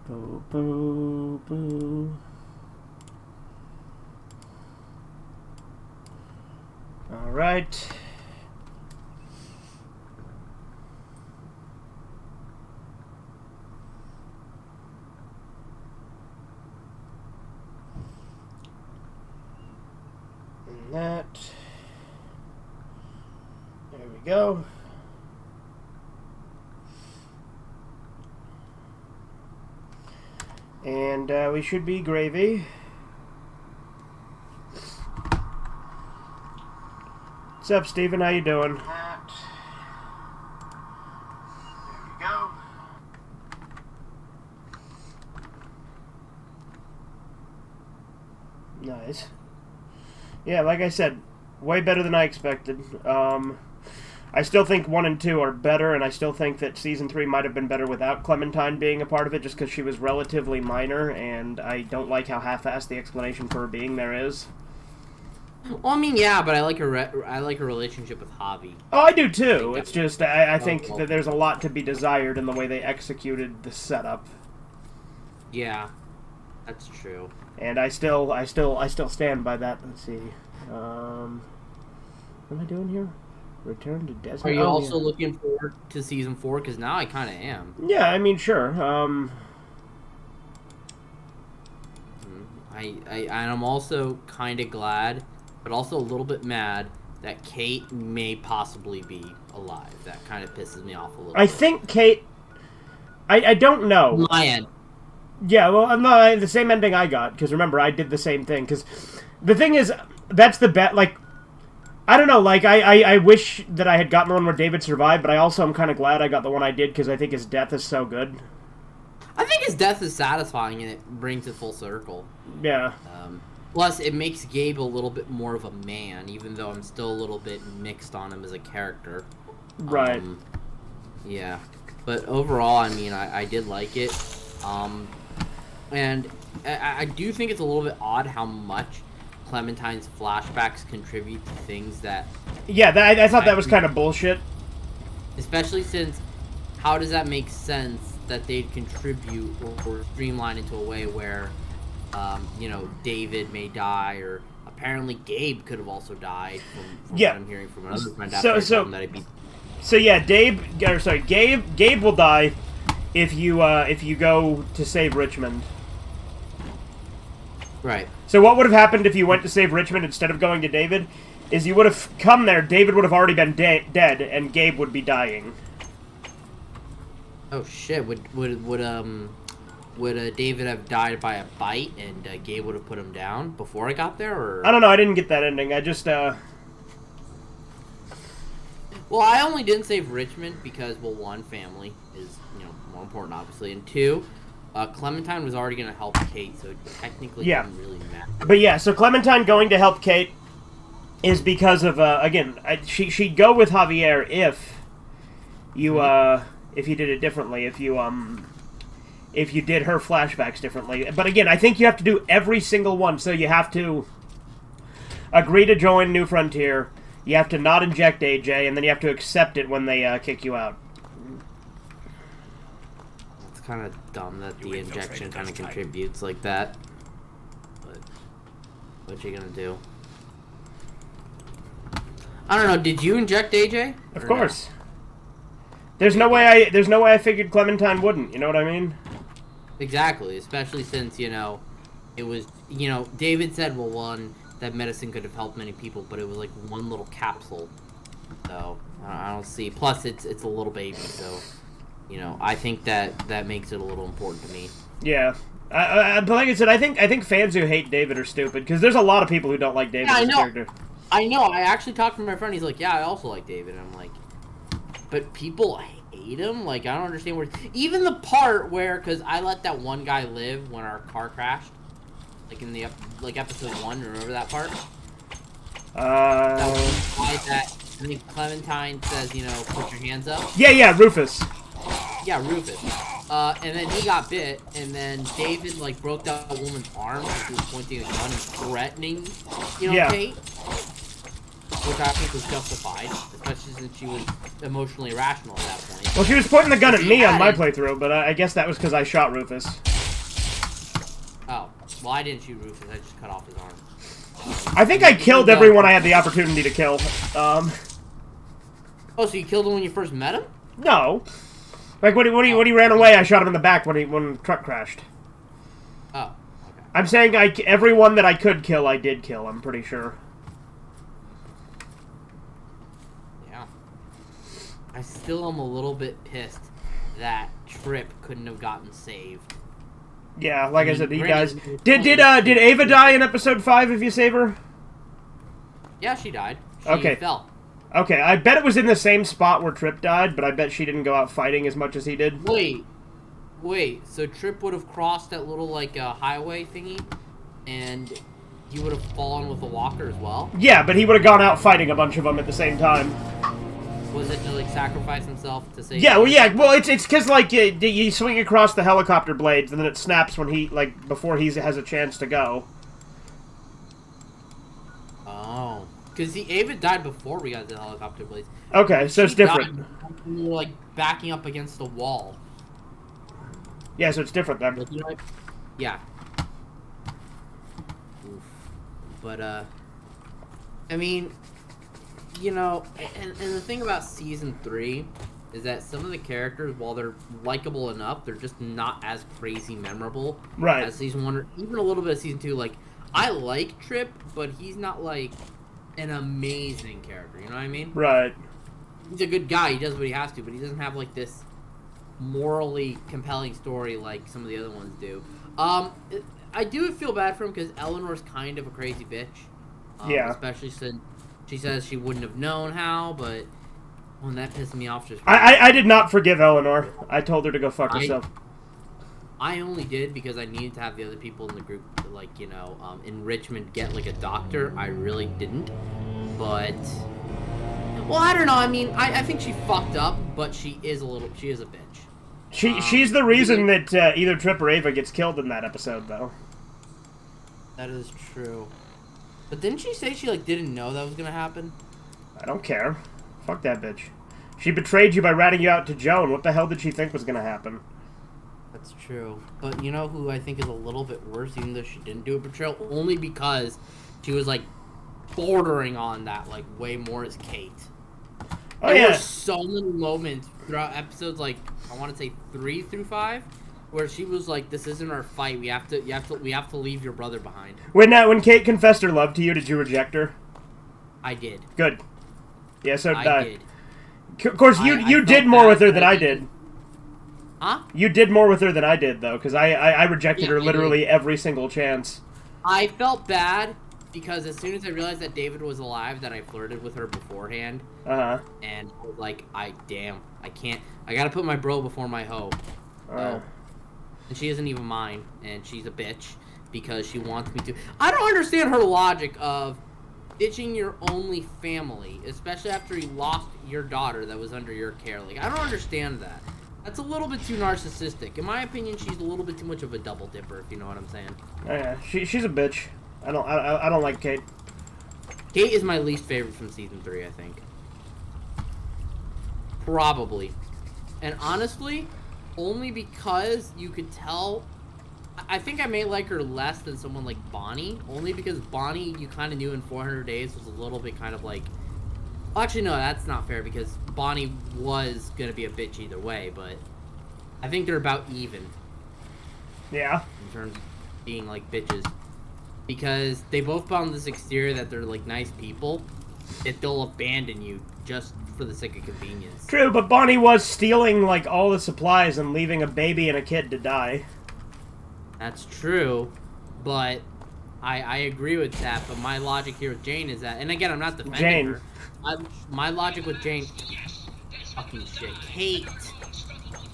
Boo, boo, boo. All right. And that. There we go. And we should be gravy. What's up, Steven? How you doing? There we go. Nice. Yeah, like I said, way better than I expected. I still think 1 and 2 are better, and I still think that Season 3 might have been better without Clementine being a part of it, just because she was relatively minor, and I don't like how half-assed the explanation for her being there is. Well, I mean, yeah, but I like her. I like her relationship with Javi. Oh, I do too. It's just I think that there's a lot to be desired in the way they executed the setup. Yeah, that's true. And I still stand by that. Let's see. What am I doing here? Return to Desert. Are you also looking forward to Season 4? Because now I kind of am. Yeah, I mean, sure. I'm also kind of glad, but also a little bit mad that Kate may possibly be alive. That kind of pisses me off a little bit. I think Kate... I don't know. My end. Yeah, well, I'm not the same ending I got, because remember, I did the same thing. Because the thing is, that's the bet, like... I don't know, like, I wish that I had gotten the one where David survived, but I also am kind of glad I got the one I did, because I think his death is so good. I think his death is satisfying, and it brings it full circle. Yeah. Plus, it makes Gabe a little bit more of a man, even though I'm still a little bit mixed on him as a character. Right. Yeah. But overall, I mean, I did like it. And I do think it's a little bit odd how much Clementine's flashbacks contribute to things that... Yeah, I thought that was kind of bullshit. Especially since, how does that make sense that they'd contribute or streamline into a way where, you know, David may die, or apparently Gabe could have also died from what I'm hearing from another friend after that he beat... So yeah, Gabe will die if you go to save Richmond. Right. So what would have happened if you went to save Richmond instead of going to David? Is you would have come there, David would have already been dead, and Gabe would be dying. Oh shit! Would David have died by a bite, and Gabe would have put him down before I got there, or? I don't know. I didn't get that ending. I just Well, I only didn't save Richmond because, well, one, family is, you know, more important, obviously, and two, Clementine was already going to help Kate, so it technically didn't really matter. But yeah, so Clementine going to help Kate is because of, again, she'd go with Javier if you, if you did it differently, if you did her flashbacks differently. But again, I think you have to do every single one, so you have to agree to join New Frontier, you have to not inject AJ, and then you have to accept it when they kick you out. It's kind of dumb that the injection kind of contributes like that. But what you gonna do? I don't know. Did you inject AJ? Of course. No? There's no way I figured Clementine wouldn't. You know what I mean? Exactly. Especially since, you know, it was, you know, David said, well, one, that medicine could have helped many people, but it was like one little capsule. So I don't see. Plus, it's a little baby, so you know, I think that makes it a little important to me. Yeah. But like I said, I think fans who hate David are stupid, because there's a lot of people who don't like David as a character. I know. I actually talked to my friend. He's like, yeah, I also like David. And I'm like, but people hate him? Like, I don't understand where... Even the part where... Because I let that one guy live when our car crashed. Like, in the... Like, episode 1. Remember that part? That I think Clementine says, you know, put your hands up. Yeah, Rufus. Yeah, Rufus. And then he got bit, and then David, like, broke that woman's arm because she was pointing a gun and threatening, you know, Kate. Which I think was justified, especially since she was emotionally irrational at that point. Well, she was pointing the gun at me on my playthrough, but I guess that was because I shot Rufus. Well, I didn't shoot Rufus. I just cut off his arm. I think I killed everyone I had the opportunity to kill. Oh, so you killed him when you first met him? No. Like, when he ran away, I shot him in the back when the truck crashed. Oh, okay. I'm saying everyone that I could kill, I did kill, I'm pretty sure. Yeah. I still am a little bit pissed that Trip couldn't have gotten saved. Yeah, like I said, he dies. Did Ava die in episode 5 if you save her? Yeah, she died. She fell. Okay, I bet it was in the same spot where Trip died, but I bet she didn't go out fighting as much as he did. Wait, so Trip would have crossed that little, like, highway thingy, and he would have fallen with a walker as well? Yeah, but he would have gone out fighting a bunch of them at the same time. Was it to, like, sacrifice himself to save well, it's because, like, you swing across the helicopter blades, and then it snaps when he, like, before he has a chance to go. Oh. Because Ava died before we got the helicopter blades. Okay, so it's different. We were, like, backing up against the wall. Yeah, so it's different then. Yeah. Oof. But, I mean, you know, and the thing about Season 3 is that some of the characters, while they're likable enough, they're just not as crazy memorable as Season 1, or even a little bit of Season 2. Like, I like Trip, but he's not, like, an amazing character, you know what I mean? Right. He's a good guy, he does what he has to, but he doesn't have, like, this morally compelling story like some of the other ones do. I do feel bad for him because Eleanor's kind of a crazy bitch. Yeah. Especially since she says she wouldn't have known how, but when that pissed me off just... I did not forgive Eleanor. I told her to go fuck herself. I only did because I needed to have the other people in the group, like, you know, in Richmond get, like, a doctor. I really didn't. But... well, I don't know. I mean, I think she fucked up, but she is a bitch. She's the reason that either Trip or Ava gets killed in that episode, though. That is true. But didn't she say she, like, didn't know that was gonna happen? I don't care. Fuck that bitch. She betrayed you by ratting you out to Joan. What the hell did she think was gonna happen? That's true. But you know who I think is a little bit worse, even though she didn't do a betrayal? Only because she was, like, bordering on that, like, way more as Kate. Oh, There were so many moments throughout episodes, like, I want to say 3 through 5, where she was like, "This isn't our fight. We have to leave your brother behind." When Kate confessed her love to you, did you reject her? I did. Good. Yeah, so did I I. did. Of course, you did more with her than I did. Huh? You did more with her than I did, though, because I rejected her literally every single chance. I felt bad because as soon as I realized that David was alive, that I flirted with her beforehand. Uh-huh. And I was like, I can't. I gotta put my bro before my hoe. So, and she isn't even mine, and she's a bitch because she wants me to. I don't understand her logic of ditching your only family, especially after you lost your daughter that was under your care. Like, I don't understand that. That's a little bit too narcissistic. In my opinion, she's a little bit too much of a double dipper, if you know what I'm saying. Yeah, she's a bitch. I don't like Kate. Kate is my least favorite from Season 3, I think. Probably. And honestly, only because you could tell... I think I may like her less than someone like Bonnie, only because Bonnie, you kind of knew in 400 Days was a little bit kind of like... Well, actually, no, that's not fair, because Bonnie was going to be a bitch either way, but I think they're about even. Yeah. In terms of being, like, bitches. Because they both found this exterior that they're, like, nice people, that they'll abandon you just for the sake of convenience. True, but Bonnie was stealing, like, all the supplies and leaving a baby and a kid to die. That's true, but I agree with that, but my logic here with Jane is that, and again, I'm not defending her. My logic with Jane... Fucking shit. Kate!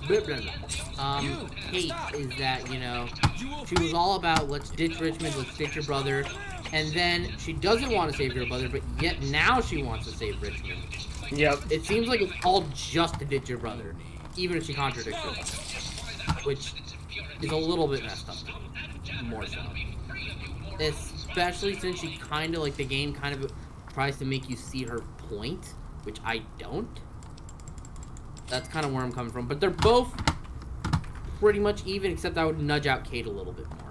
Kate is that, you know, she was all about, let's ditch Richmond, let's ditch your brother, and then she doesn't want to save your brother, but yet now she wants to save Richmond. Yep. It seems like it's all just to ditch your brother, even if she contradicts her, which is a little bit messed up to me, more so. Especially since she kind of, like, the game kind of tries to make you see her point, which I don't. That's kind of where I'm coming from. But they're both pretty much even, except I would nudge out Kate a little bit more.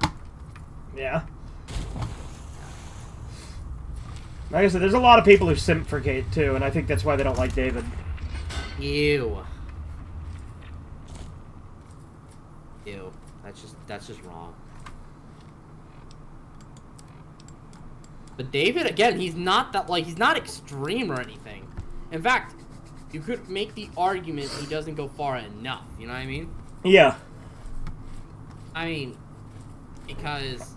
Yeah. Like I said, there's a lot of people who simp for Kate, too, and I think that's why they don't like David. Ew. Ew. That's just wrong. But David, again, he's not that, like, he's not extreme or anything. In fact, you could make the argument he doesn't go far enough, you know what I mean? Yeah. I mean, because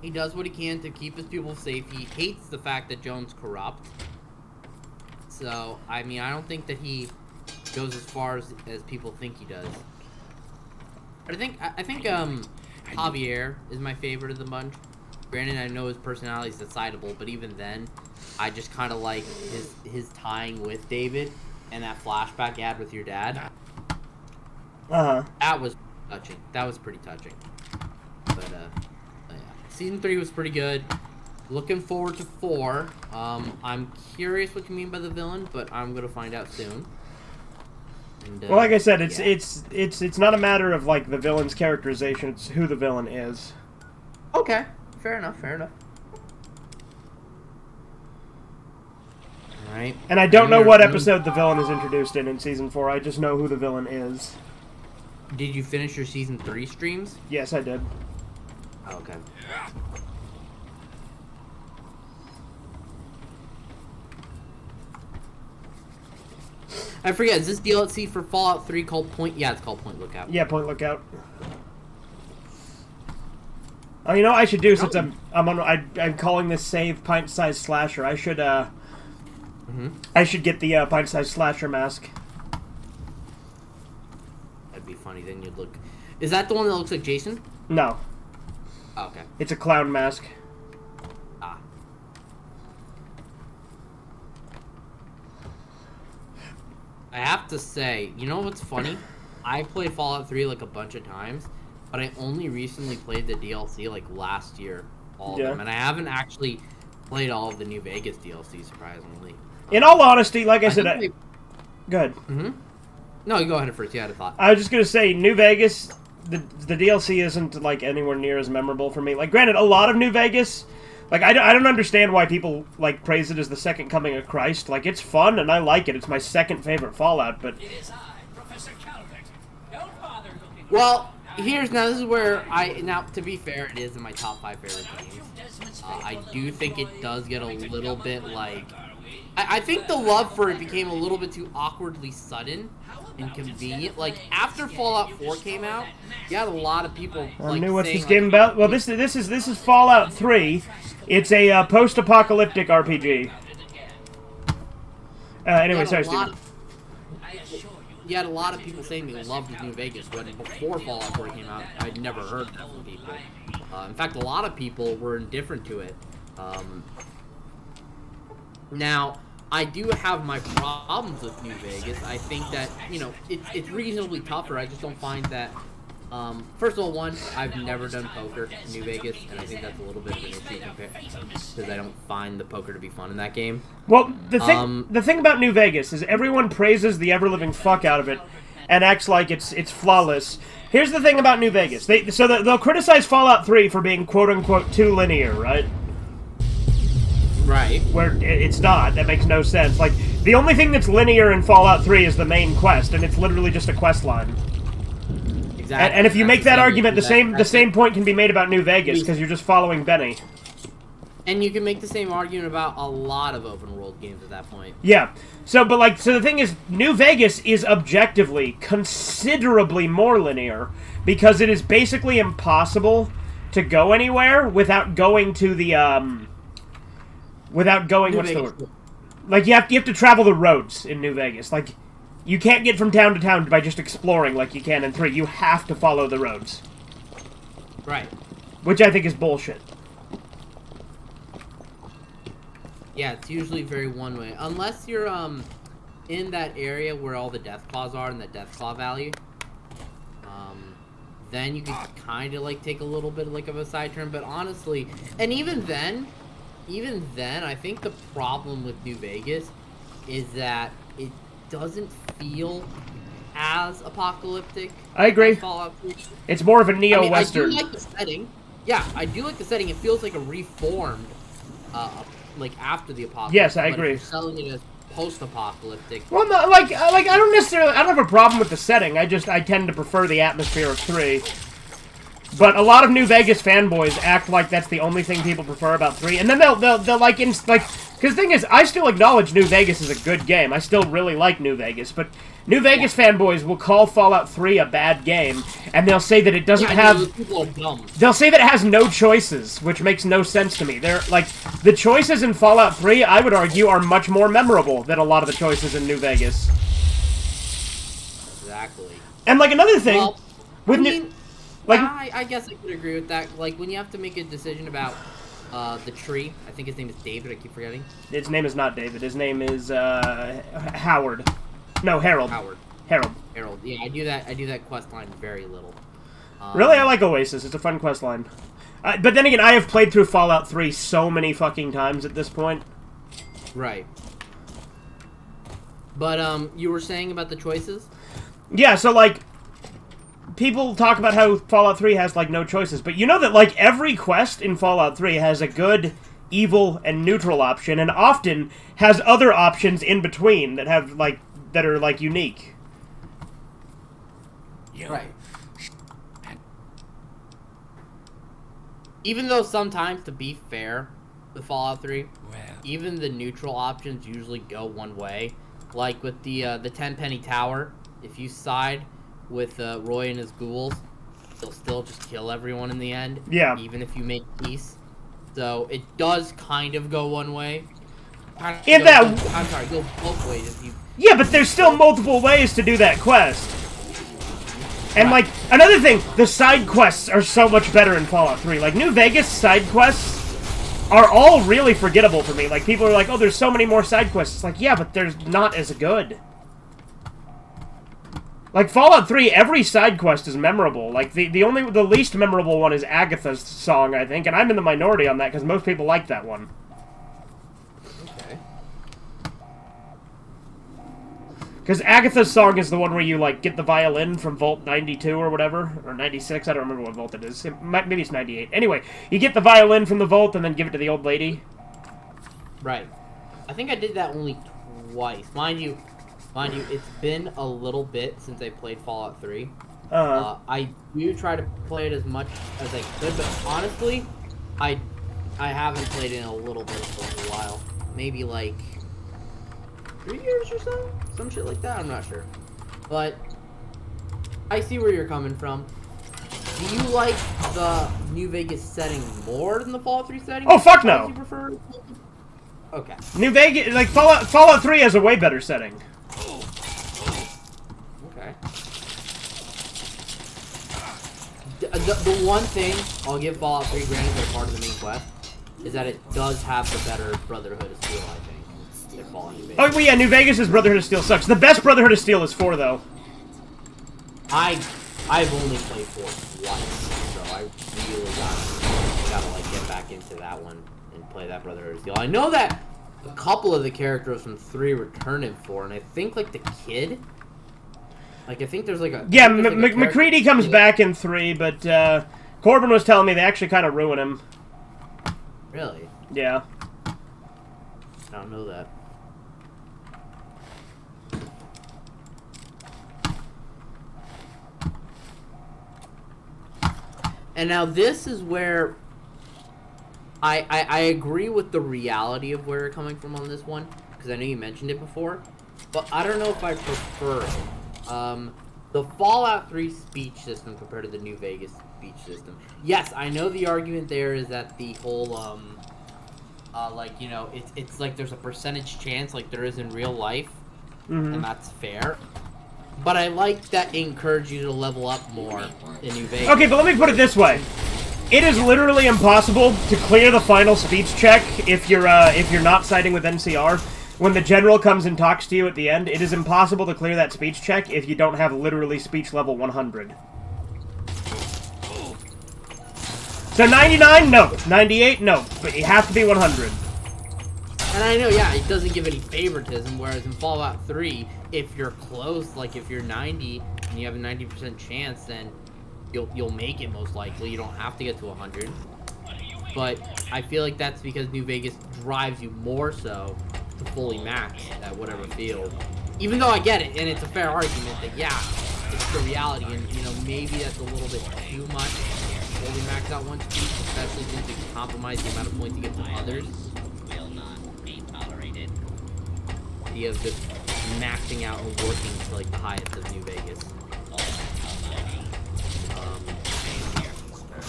he does what he can to keep his people safe. He hates the fact that Joan's corrupt. So, I mean, I don't think that he goes as far as people think he does. But I think Javier is my favorite of the bunch. Granted, I know his personality is decidable, but even then, I just kind of like his tying with David and that flashback you had with your dad. That was touching. That was pretty touching. But yeah. Season 3 was pretty good. Looking forward to 4. I'm curious what you mean by the villain, but I'm gonna find out soon. And, well, like I said, it's not a matter of like the villain's characterization; it's who the villain is. Okay, fair enough. All right. And I don't know what episode the villain is introduced in season 4. I just know who the villain is. Did you finish your season 3 streams? Yes, I did. Okay. I forget, is this DLC for Fallout 3 called Point? Yeah, it's called Point Lookout. Yeah, Point Lookout. Oh, you know what I should do since I'm calling this save pint-sized slasher. I should I should get the pint-sized slasher mask. That'd be funny. Then you'd look. Is that the one that looks like Jason? No. Oh, okay. It's a clown mask. Ah. I have to say, you know what's funny? I played Fallout 3 like a bunch of times, but I only recently played the DLC like last year, all of them, and I haven't actually played all of the New Vegas DLC, surprisingly. In all honesty, like I said, good. No, you go ahead first. You had a thought. I was just gonna say, New Vegas, the DLC isn't like anywhere near as memorable for me. Like, granted, a lot of New Vegas. Like, I don't understand why people, like, praise it as the second coming of Christ. Like, it's fun, and I like it. It's my second favorite Fallout, but... It is I, Professor Calvert. Don't bother looking... Well, this is where now, to be fair, it is in my top 5 favorite games. I do think it does get a little bit, like... I think the love for it became a little bit too awkwardly sudden and convenient. Like, after Fallout 4 came out, you had a lot of people, like, knew what's saying, this game about? Well, this is Fallout 3. It's a post-apocalyptic RPG. Anyway, sorry, Steven. You had a lot of people saying they loved New Vegas, when before Fallout 4 came out, I'd never heard that from people. In fact, a lot of people were indifferent to it. Now, I do have my problems with New Vegas. I think that, you know, it's reasonably tougher. I just don't find that... first of all, I've never done poker in New Vegas, and I think that's a little bit of an issue because I don't find the poker to be fun in that game. Well, the thing about New Vegas is everyone praises the ever-living fuck out of it and acts like it's flawless. Here's the thing about New Vegas. They'll criticize Fallout 3 for being quote-unquote too linear, right? Right. Where it's not. That makes no sense. Like, the only thing that's linear in Fallout 3 is the main quest, and it's literally just a quest line. Exactly. And if you make that argument, the same point can be made about New Vegas, because you're just following Benny. And you can make the same argument about a lot of open world games at that point. Yeah. So the thing is, New Vegas is objectively considerably more linear, because it is basically impossible to go anywhere without going to the, what's the word? Like, you have to travel the roads in New Vegas. Like, you can't get from town to town by just exploring like you can in 3. You have to follow the roads. Right. Which I think is bullshit. Yeah, it's usually very one-way. Unless you're, in that area where all the Death Claws are, in the Death Claw Valley. Then you can kind of, like, take a little bit, like, of a side turn. But honestly, and even then, I think the problem with New Vegas is that it doesn't feel as apocalyptic. I agree. as Fallout 3. It's more of a I mean, I neo-western. do like the setting. Yeah, I do like the setting. It feels like a reformed, like after the apocalypse. Yes, I but agree. If you're selling it as post-apocalyptic. Well, no, like I don't have a problem with the setting. I tend to prefer the atmosphere of 3. But a lot of New Vegas fanboys act like that's the only thing people prefer about 3, and then they'll like because the thing is, I still acknowledge New Vegas is a good game. I still really like New Vegas, but New Vegas fanboys will call Fallout 3 a bad game, and they'll say that it doesn't have. People are dumb. They'll say that it has no choices, which makes no sense to me. They're like the choices in Fallout 3, I would argue, are much more memorable than a lot of the choices in New Vegas. Exactly. And like another thing, Well, with I mean, like I guess I could agree with that. Like, when you have to make a decision about the tree, I think his name is David, I keep forgetting. his name is not David. His name is Howard. No, Harold. Harold. Yeah, I do that quest line very little. Really, I like Oasis. It's a fun quest line. But then again, I have played through Fallout 3 so many fucking times at this point. Right. But, you were saying about the choices? Yeah, so, like, people talk about how Fallout 3 has, like, no choices, but you know that, like, every quest in Fallout 3 has a good, evil, and neutral option, and often has other options in between that have, like, that are, like, unique. Right. Even though sometimes, to be fair, with Fallout 3, even the neutral options usually go one way. Like with the Tenpenny Tower, if you side with Roy and his ghouls, they'll still just kill everyone in the end. Yeah. Even if you make peace. So it does kind of go one way. I'm sorry, go both ways if you... Yeah, but there's still multiple ways to do that quest. And, like, another thing, the side quests are so much better in Fallout 3. Like, New Vegas side quests are all really forgettable for me. Like, people are like, oh, there's so many more side quests. It's like, yeah, but they're not as good. Like, Fallout 3, every side quest is memorable. Like, the least memorable one is Agatha's song, I think, and I'm in the minority on that, because most people like that one. Okay. Because Agatha's song is the one where you, like, get the violin from Vault 92 or whatever, or 96, I don't remember what Vault it is. Maybe it's 98. Anyway, you get the violin from the Vault and then give it to the old lady. Right. I think I did that only twice. Mind you, it's been a little bit since I played Fallout 3. I do try to play it as much as I could, but honestly, I haven't played it in a little bit for a while. Maybe, like, 3 years or so? Some shit like that? I'm not sure. But I see where you're coming from. Do you like the New Vegas setting more than the Fallout 3 setting? Oh, fuck no! You prefer? Okay. New Vegas, like, Fallout 3 has a way better setting. Okay. The one thing I'll give Fallout 3 granted they're part of the main quest is that it does have the better Brotherhood of Steel, I think. Oh, well, yeah, New Vegas' Brotherhood of Steel sucks. The best Brotherhood of Steel is 4, though. I've only played 4 once, so I really gotta like get back into that one and play that Brotherhood of Steel. I know that a couple of the characters from 3 return in 4, and I think like the kid. Like I think there's like a yeah, McCready comes back in 3, but Corbin was telling me they actually kind of ruin him. Really? Yeah. I don't know that. And now this is where I agree with the reality of where you're coming from on this one, because I know you mentioned it before, but I don't know if I prefer it. The Fallout 3 speech system compared to the New Vegas speech system. Yes, I know the argument there is that the whole, like, you know, it's like there's a percentage chance like there is in real life, and that's fair. But I like that it encourages you to level up more in New Vegas. Okay, but let me put it this way. It is literally impossible to clear the final speech check if you're not siding with NCR. When the general comes and talks to you at the end, it is impossible to clear that speech check if you don't have literally speech level 100. So 99, no. 98, no. But you have to be 100. And I know, yeah, it doesn't give any favoritism, whereas in Fallout 3, if you're close, like if you're 90 and you have a 90% chance, then you'll make it most likely. You don't have to get to 100. But I feel like that's because New Vegas drives you more so to fully max at whatever field. Even though I get it, and it's a fair argument that, yeah, it's the reality, and, you know, maybe that's a little bit too much fully max out one speed, especially since you can compromise the amount of points you get from others. The of just maxing out and working to like the highest of New Vegas.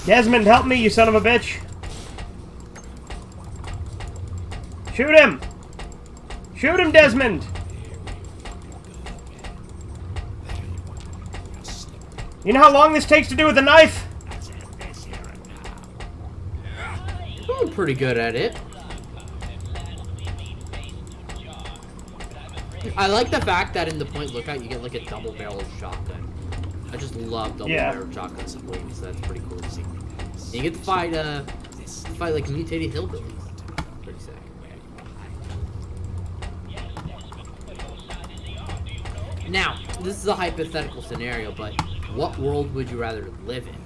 Desmond, help me, you son of a bitch! Shoot him! Shoot him, Desmond! You know how long this takes to do with a knife? I'm pretty good at it. I like the fact that in the point lookout you get like a double barrel shotgun. I just love double barrel shotguns in Wings, so that's pretty cool to see. And you get to fight like mutated hillbillies. Pretty sick. Now, this is a hypothetical scenario, but what world would you rather live in?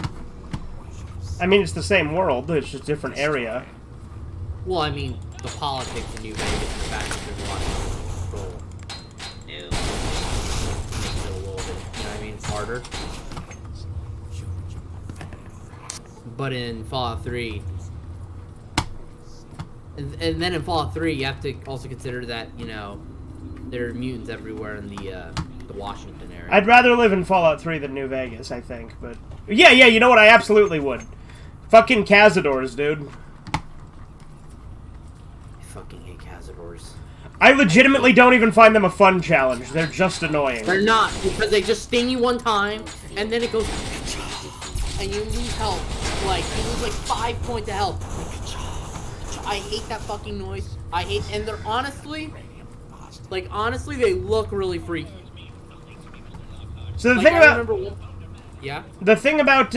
I mean, it's the same world, it's just a different area. Well, I mean, the politics in New Vegas and the fact that there's a lot of control. Makes it a little bit, you know what I mean, harder. But in Fallout 3, and then in Fallout 3, you have to also consider that, you know, there are mutants everywhere in the Washington area. I'd rather live in Fallout 3 than New Vegas, I think, but... Yeah, you know what, I absolutely would. Fucking Cazadors, dude. I fucking hate Cazadors. I legitimately don't even find them a fun challenge. They're just annoying. They're not, because they just sting you one time, and then it goes... And you lose health. Like, you lose like 5 points of health. I hate that fucking noise. And they're honestly... Like, honestly, they look really freaky. So the like, thing about... Yeah? The thing about,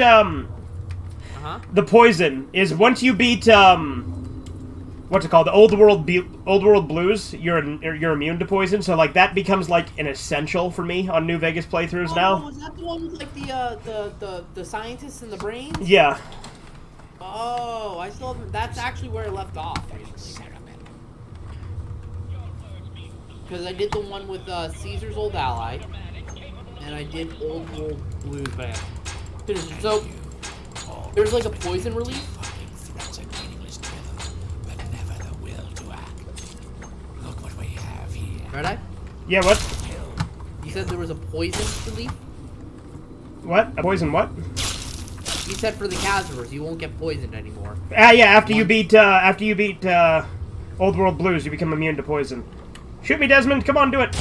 the poison is once you beat, what's it called? The Old World Blues, you're immune to poison, so, like, that becomes, like, an essential for me on New Vegas playthroughs now. Oh, is that the one with, like, the scientists and the brains? Yeah. Oh, I still haven't... That's actually where I left off recently. Because I did the one with, Caesar's Old Ally, and I did Old World Blues, but I finished it. So, there's, like, a poison relief. Right? Yeah, what? You said there was a poison relief? What? A poison what? You said for the Cazadors, you won't get poisoned anymore. Yeah, after you beat Old World Blues, you become immune to poison. Shoot me, Desmond! Come on, do it!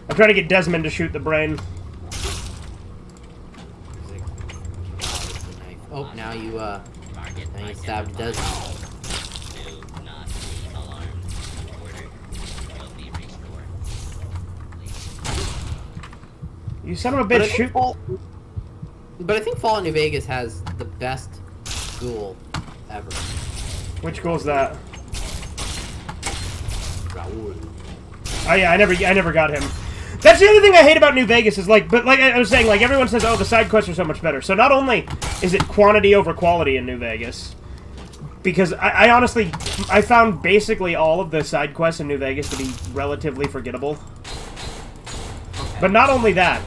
I'm trying to get Desmond to shoot the brain. Oh, now you stabbed Desmond. You son of a bitch, shoot! But I think Fallout New Vegas has the best ghoul ever. Which goal's that? Raoul. Oh yeah, I never got him. That's the other thing I hate about New Vegas is like, but like I was saying, like everyone says, oh, the side quests are so much better. So not only is it quantity over quality in New Vegas, because I honestly, I found basically all of the side quests in New Vegas to be relatively forgettable. Okay. But not only that,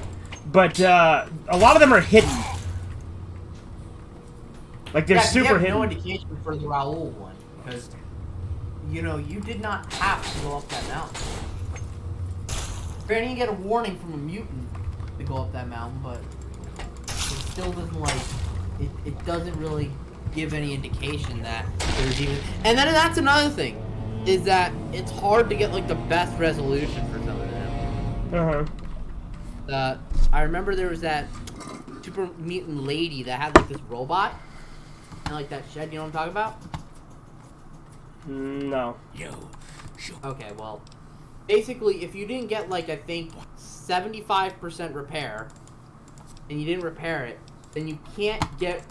but a lot of them are hidden. Like they're super hidden. No indication for the Raoul one because you know you did not have to go up that mountain. Granted, you get a warning from a mutant to go up that mountain, but it still doesn't like it doesn't really give any indication that there's even. And then that's another thing, is that it's hard to get like the best resolution for some of them. I remember there was that super mutant lady that had like this robot. And like that shed, you know what I'm talking about? No. Okay, well, basically, if you didn't get like I think 75% repair, and you didn't repair it, then you can't get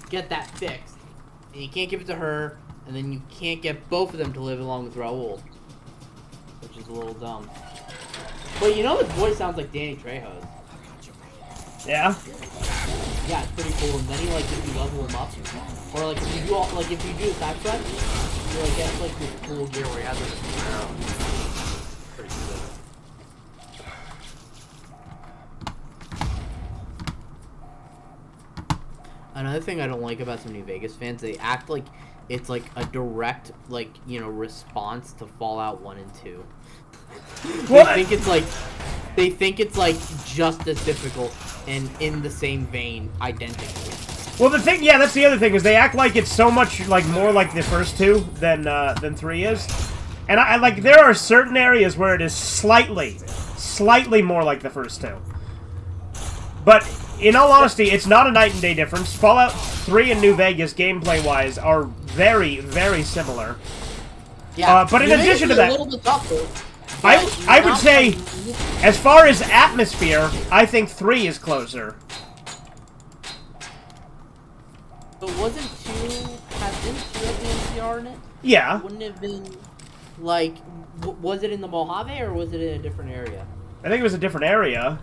get that fixed. And you can't give it to her, and then you can't get both of them to live along with Raul. Which is a little dumb. But you know his voice sounds like Danny Trejo's. Yeah? Yeah, it's pretty cool. And then he, like, if you level him up, or, like, if you do, if you do a side quest, you, like, get, like, this cool gear where he has, like, a arrow. Pretty cool. Another thing I don't like about some New Vegas fans, they act like it's, like, a direct, like, you know, response to Fallout 1 and 2. They think it's like just as difficult and in the same vein, identically. Well, the thing, yeah, that's the other thing, is they act like it's so much, like, more like the first two than 3 is. And I like, there are certain areas where it is slightly more like the first two. But, in all honesty, it's not a night and day difference. Fallout 3 and New Vegas, gameplay-wise, are very, very similar. Yeah, but in addition to that, a little bit tougher, I would say, as far as atmosphere, I think 3 is closer. But wasn't 2 have the NCR in it? Yeah. Wouldn't it have been, like, was it in the Mojave or was it in a different area? I think it was a different area,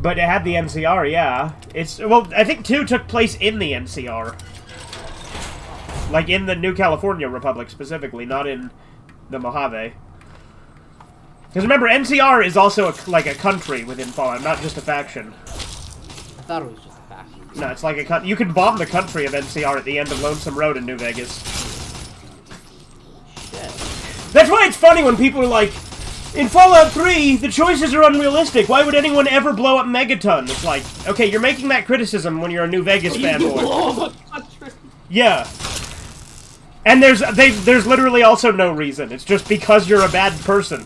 but it had the NCR, yeah. Well, I think 2 took place in the NCR. Like, in the New California Republic, specifically, not in the Mojave. Because remember, NCR is also, like, a country within Fallout, not just a faction. I thought it was just a faction. No, it's like a you can bomb the country of NCR at the end of Lonesome Road in New Vegas. Shit. That's why it's funny when people are like, in Fallout 3, the choices are unrealistic. Why would anyone ever blow up Megaton? It's like, okay, you're making that criticism when you're a New Vegas fanboy. Yeah. And there's literally also no reason. It's just because you're a bad person.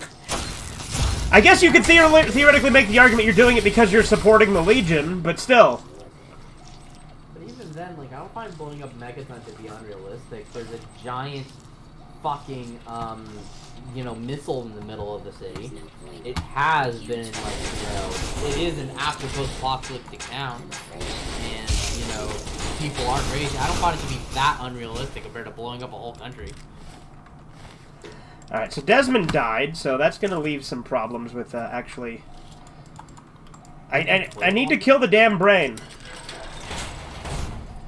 I guess you could theoretically make the argument you're doing it because you're supporting the Legion, but still. But even then, like, I don't find blowing up Megaton to be unrealistic. There's a giant fucking, you know, missile in the middle of the city. It has been, like, you know, it is an after post-apocalyptic town. And, you know, people are crazy. I don't find it to be that unrealistic compared to blowing up a whole country. Alright, so Desmond died, so that's going to leave some problems with, actually... I need to kill the damn brain.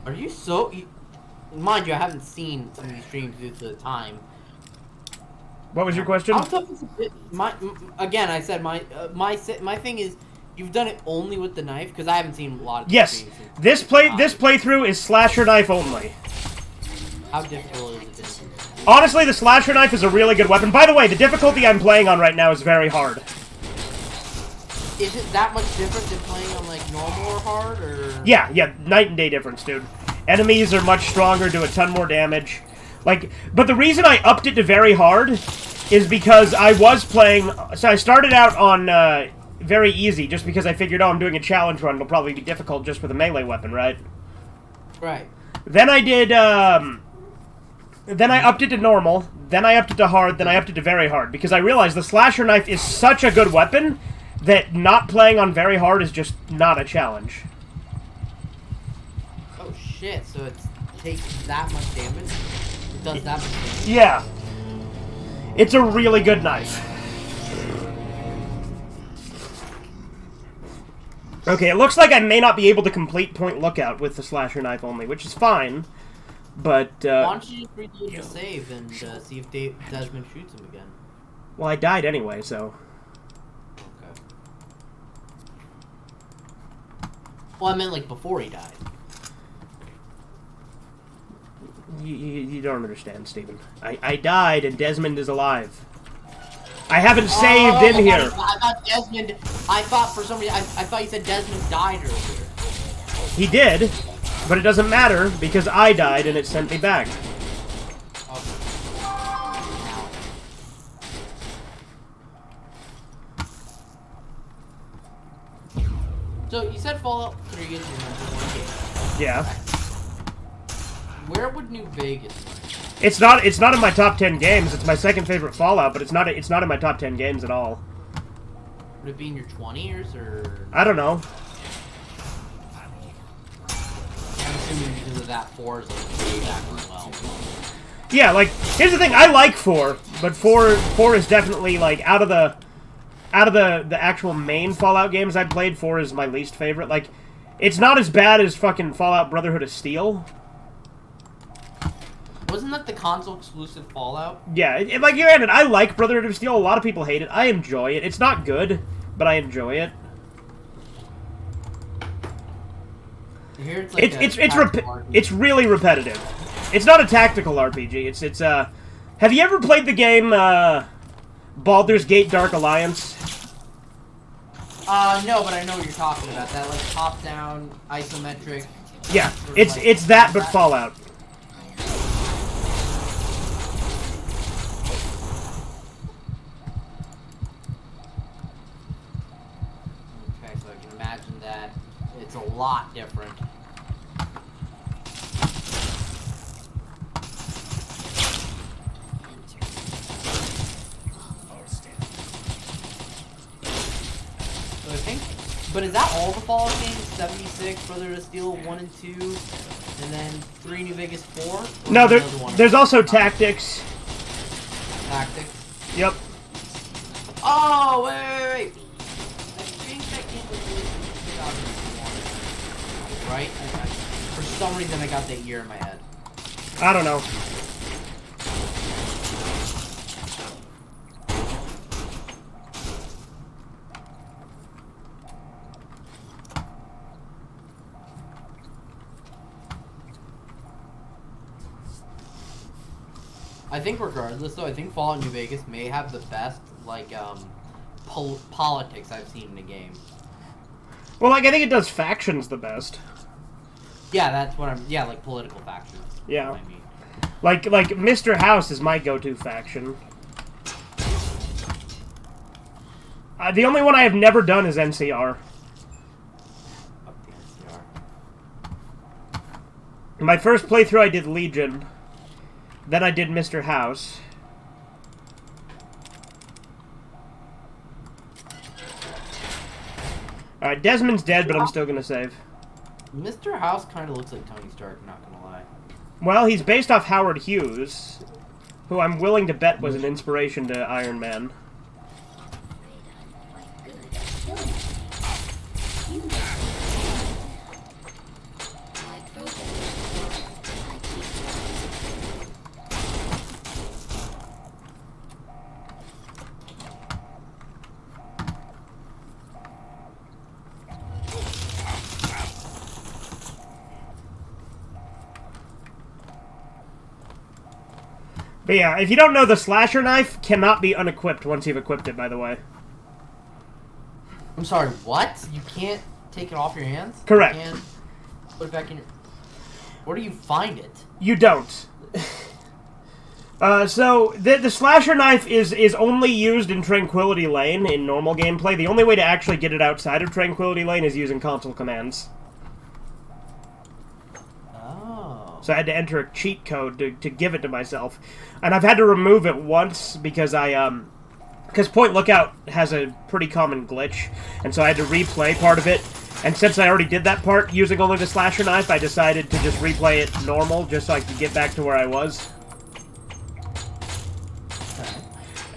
Are you so... Mind you, I haven't seen some of these streams due to the time. What was your question? How tough is it? Again, I said my thing is, you've done it only with the knife? Because I haven't seen a lot of yes, streams. this playthrough is slasher knife only. How difficult is it? Honestly, the slasher knife is a really good weapon. By the way, the difficulty I'm playing on right now is very hard. Is it that much different than playing on, like, normal or hard, or...? Yeah, night and day difference, dude. Enemies are much stronger, do a ton more damage. Like, but the reason I upped it to very hard is because I was playing... So I started out on very easy, just because I figured, oh, I'm doing a challenge run, it'll probably be difficult just with a melee weapon, right? Right. Then I did, then I upped it to normal, then I upped it to hard, then I upped it to very hard, because I realized the slasher knife is such a good weapon that not playing on very hard is just not a challenge. Oh shit, so it takes that much damage? It does that much damage? Yeah. It's a really good knife. Okay, it looks like I may not be able to complete Point Lookout with the slasher knife only, which is fine. But, why don't you just reload the save and see if Desmond shoots him again? Well, I died anyway, so... Okay. Well, I meant, like, before he died. You don't understand, Steven. I died and Desmond is alive. I haven't saved in here. I thought Desmond... I thought for some reason... I thought you said Desmond died earlier. He did. But it doesn't matter, because I died and it sent me back. So, you said Fallout 3 is your number one game. Yeah. Where would New Vegas be? It's not in my top 10 games. It's my second favorite Fallout, but it's not in my top 10 games at all. Would it be in your 20s, or...? I don't know. I'm assuming because of that, 4 is like way back as well. Yeah, like, here's the thing, I like 4, but 4 is definitely, like, out of the actual main Fallout games I've played, 4 is my least favorite. Like, it's not as bad as fucking Fallout Brotherhood of Steel. Wasn't that the console exclusive Fallout? Yeah, like, granted, I like Brotherhood of Steel, a lot of people hate it, I enjoy it. It's not good, but I enjoy it. Here it's like it's really repetitive. It's not a tactical RPG. Have you ever played the game Baldur's Gate Dark Alliance? No, but I know what you're talking about. That like top-down isometric. Yeah, it's that but Fallout. Okay, so I can imagine that it's a lot different. I think, but is that all the Fallout games? 76, Brotherhood of Steel 1 and 2, and then 3 New Vegas 4? No, there's also Tactics. Tactics? Yep. Oh, wait. I think that game was released in 2001. Right? For some reason I got that year in my head. I don't know. I think regardless, though, I think Fallout New Vegas may have the best, like, politics I've seen in a game. Well, like, I think it does factions the best. Yeah, that's what yeah, like, political factions. Yeah. What I mean. Like, Mr. House is my go-to faction. The only one I have never done is NCR. Up the NCR. My first playthrough I did Legion. Then I did Mr. House. Alright, Desmond's dead, but I'm still gonna save. Mr. House kind of looks like Tony Stark, not gonna lie. Well, he's based off Howard Hughes, who I'm willing to bet was an inspiration to Iron Man. But yeah, if you don't know, the slasher knife cannot be unequipped once you've equipped it, by the way. I'm sorry, what? You can't take it off your hands? Correct. You can't put it back in your... Where do you find it? You don't. So, the slasher knife is only used in Tranquility Lane in normal gameplay. The only way to actually get it outside of Tranquility Lane is using console commands. So I had to enter a cheat code to give it to myself. And I've had to remove it once because because Point Lookout has a pretty common glitch. And so I had to replay part of it. And since I already did that part using only the slasher knife, I decided to just replay it normal just so I could get back to where I was.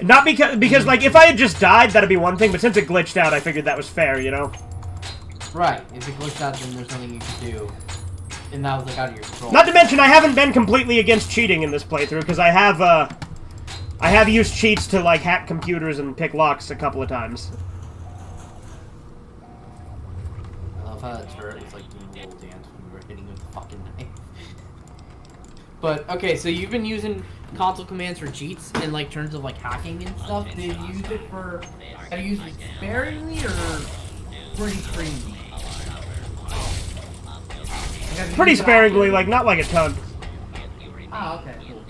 Not because like, if I had just died, that'd be one thing. But since it glitched out, I figured that was fair, you know? Right. If it glitched out, then there's nothing you can do. And that was like out of your control. Not to mention, I haven't been completely against cheating in this playthrough because I have used cheats to like hack computers and pick locks a couple of times. I love how that turret was like doing a little dance when we were hitting with the fucking knife. But okay, so you've been using console commands for cheats in like terms of like hacking and stuff. Did you use it for? Have you used it sparingly or pretty freely? Pretty sparingly, like, not like a ton. Oh, okay, cool.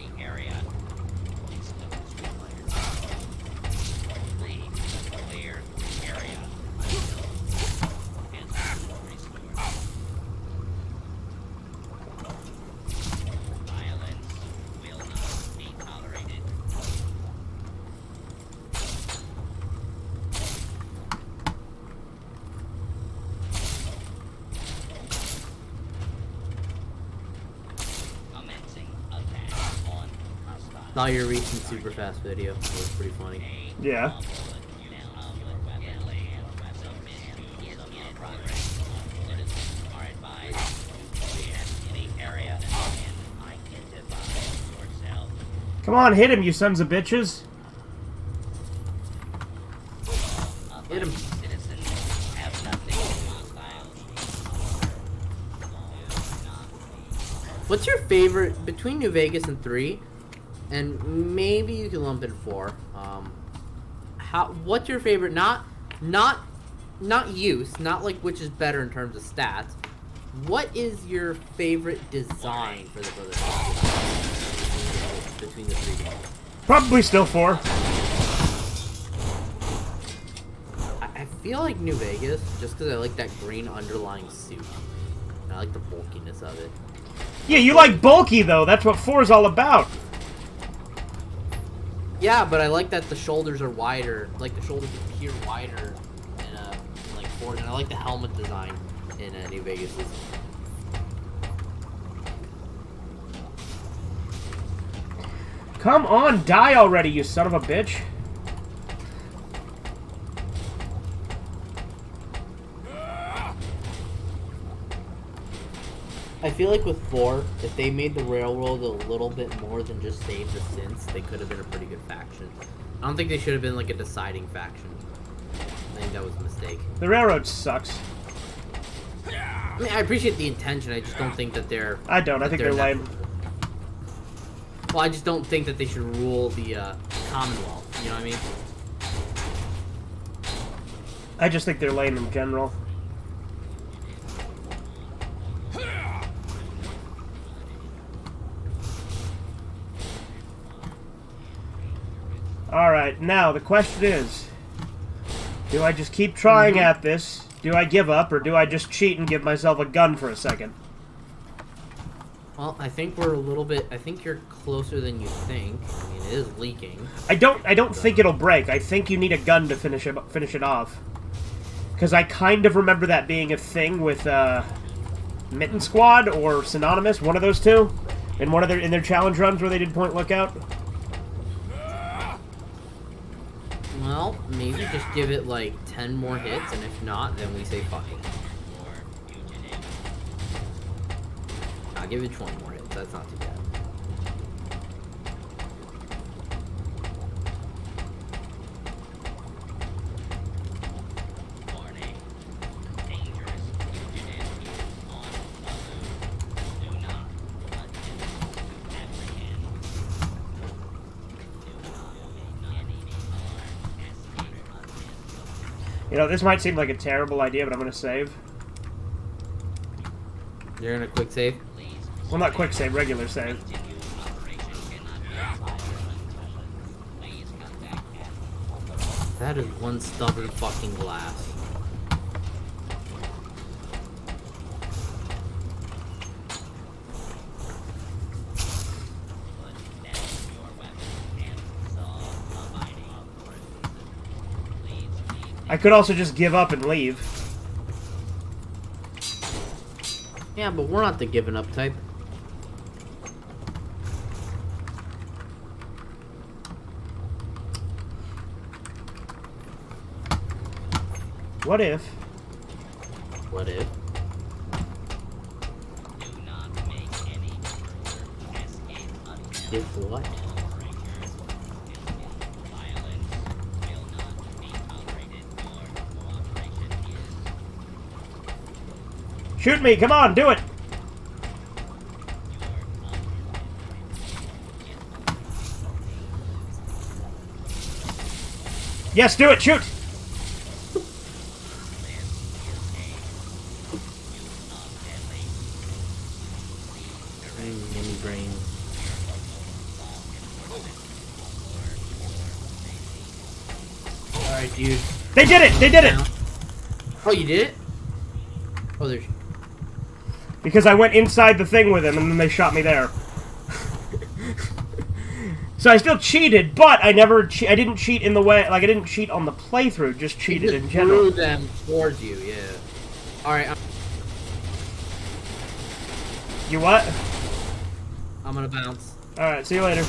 Saw your recent super fast video. It was pretty funny. Yeah. Come on, hit him, you sons of bitches. Hit him. What's your favorite between New Vegas and 3? And maybe you can lump in 4. What's your favorite? Not use, not like which is better in terms of stats. What is your favorite design for the Brothers between the 3 games? Probably still 4. I feel like New Vegas, just because I like that green underlying suit. And I like the bulkiness of it. Yeah, you like bulky, though. That's what 4 is all about. Yeah, but I like that the shoulders are wider. Like, the shoulders appear wider in like, Ford. And I like the helmet design in New Vegas. Come on, die already, you son of a bitch. I feel like with 4, if they made the Railroad a little bit more than just save the synths, they could have been a pretty good faction. I don't think they should have been like a deciding faction. I think that was a mistake. The Railroad sucks. I mean, I appreciate the intention. I just don't think that they're. I don't. I think they're lame. Well, I just don't think that they should rule the Commonwealth. You know what I mean? I just think they're lame in general. Alright, now the question is, do I just keep trying at this? Do I give up, or do I just cheat and give myself a gun for a second? Well, I think we're a little bit. I think you're closer than you think. I mean, it is leaking. I don't think it'll break. I think you need a gun to finish it off. Because I kind of remember that being a thing with Mitten Squad or Synonymous, one of those two, in their challenge runs where they did Point Lookout. Well, maybe just give it like 10 more hits, and if not, then we say fuck it. I'll give it 20 more hits. That's not too bad. You know, this might seem like a terrible idea, but I'm going to save. You're gonna quick save? Well, not quick save, regular save. That is one stubborn fucking glass. I could also just give up and leave. Yeah, but we're not the giving up type. What if? What if? If what? Shoot me, come on, do it! Yes, do it, shoot! Mini brain. Alright, dude. They did it! They did it! Oh, you did it? Oh, there's... Because I went inside the thing with him, and then they shot me there. So I still cheated, but I didn't cheat in the way, like I didn't cheat on the playthrough, just cheated in general. Threw them towards you, yeah. Alright, You what? I'm gonna bounce. Alright, see you later.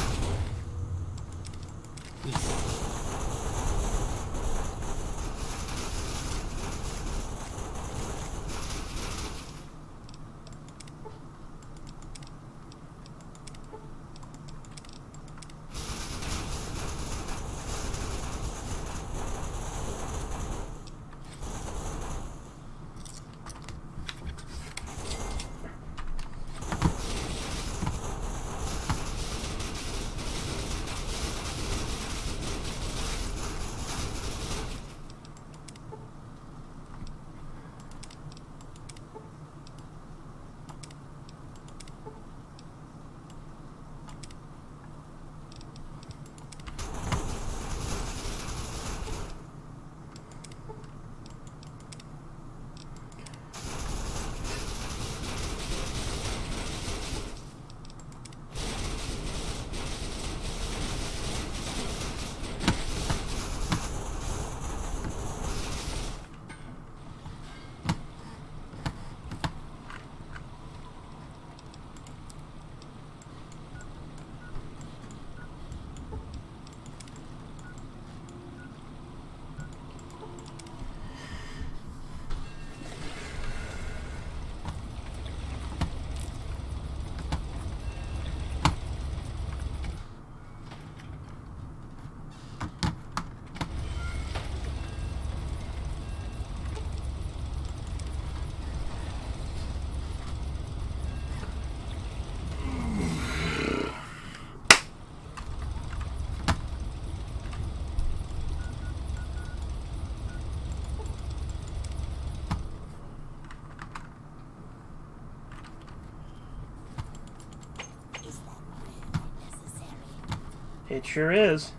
It sure is.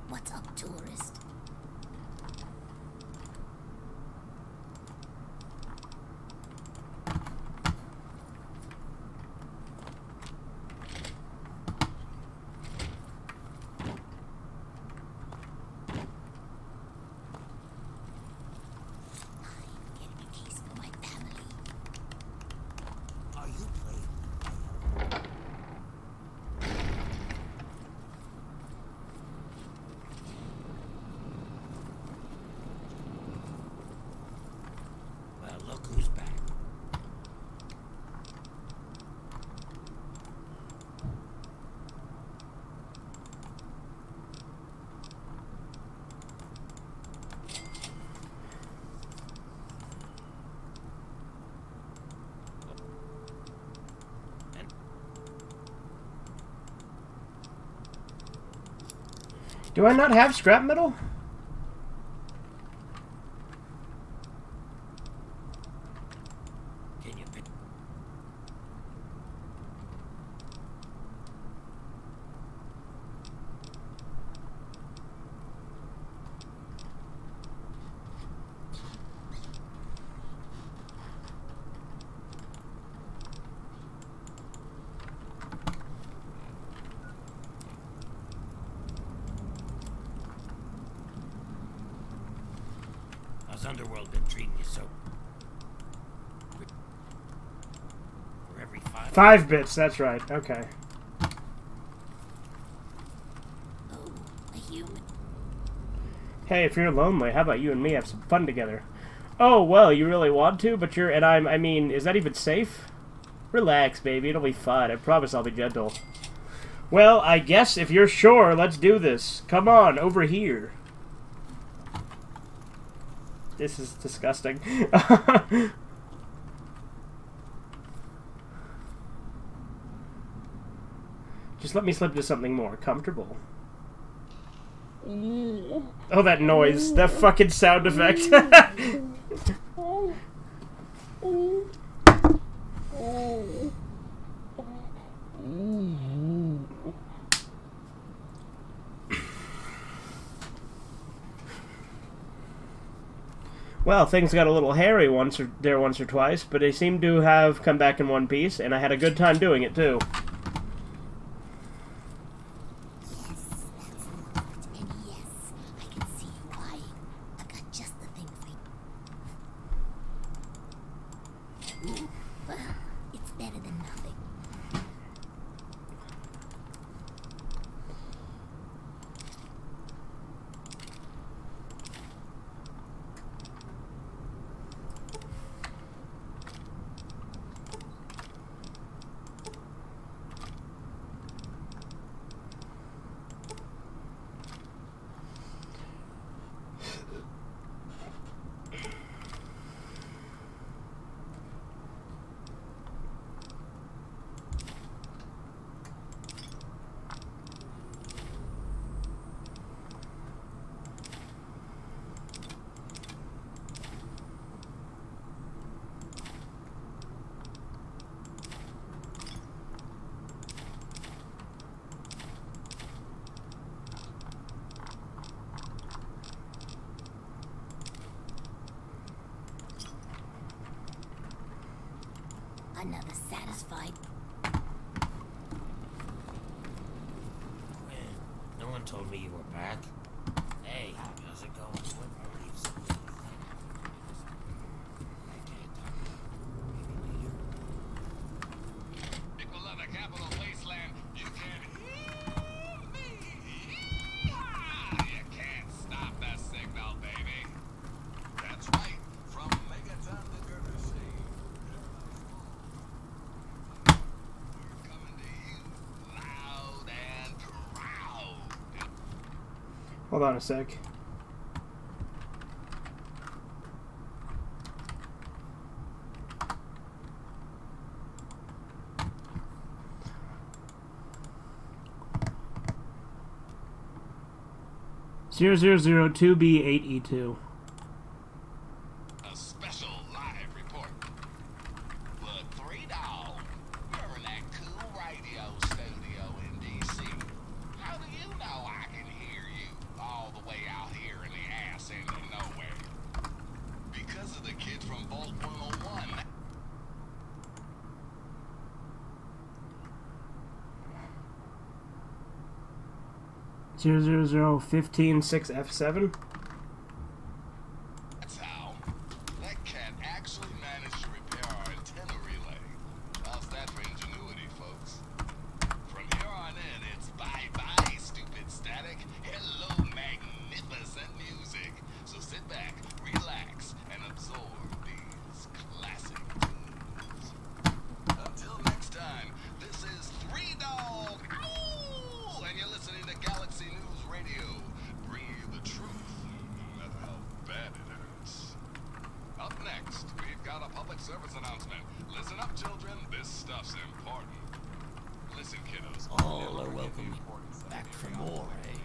What's up, tourist? I'm getting a case for my family. Are you playing? Well, look who's back. Do I not have scrap metal? Can you pick? How's Underworld been treating you so? For every 5 bits, that's right. Okay. Oh, a human. Hey, if you're lonely, how about you and me have some fun together? Oh, well, you really want to, but you're... And I mean, is that even safe? Relax, baby. It'll be fun. I promise I'll be gentle. Well, I guess if you're sure, let's do this. Come on, over here. This is disgusting. Just let me slip to something more comfortable. Oh, that noise. That fucking sound effect. Well, things got a little hairy once or twice, but they seem to have come back in one piece, and I had a good time doing it, too. Yes, that's not. And yes, I can see you lying. I've got just the thing for you. Ooh, well, it's better than nothing. Another satisfied. No one told me you were back. Hey, how's it going? People of the capital wasteland, you can hear me. You can't stop that signal, baby. That's right. From Megaton to Courtesy. We're coming to you loud and proud. Hold on a sec. Zero zero zero two B 8E2. A special live report. Look, 3 Dog, we're in that cool radio studio in D.C. How do you know I can hear you all the way out here in the ass end of nowhere? Because of the kids from Vault 101. Zero zero zero 156F7. That's how. That cat actually managed to repair our antenna relay. How's that for ingenuity, folks? From here on in, it's bye-bye, stupid static. Hello, magnificent music. So sit back, relax, and absorb these classic tunes. Until next time, this is 3 Dog. Ow! And you're listening to Galaxy News Radio. Bringing you the truth, no matter how bad it hurts. Up next, we've got a public service announcement. Listen up, children. This stuff's important. Listen, kiddos. All are welcome back for more, eh?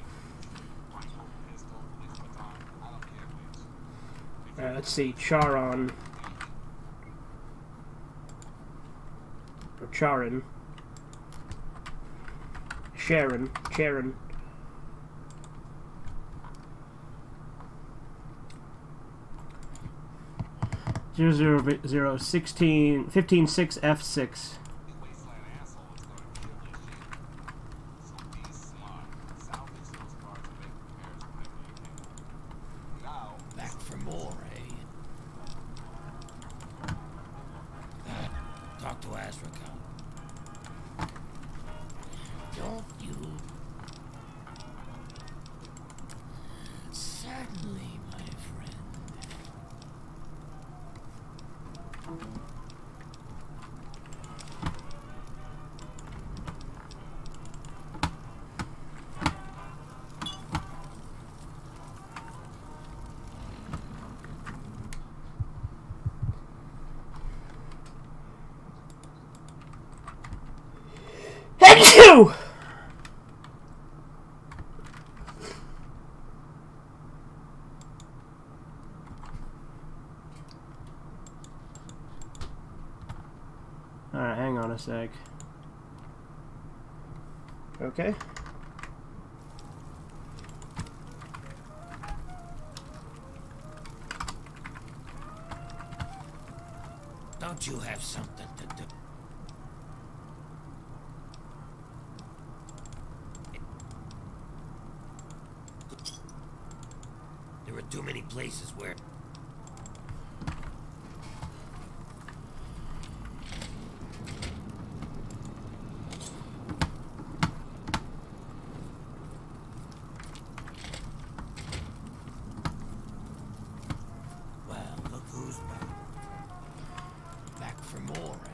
Alright, let's see. Charon. Or Charon. Sharon. Zero zero zero 16 156 F6. Back for more, eh? Talk to Astrakhan. Don't you? Certainly, my friend. Achoo! Alright, hang on a sec. Okay. Don't you have something to do? There are too many places where... Well, look who's back. Back for more, eh?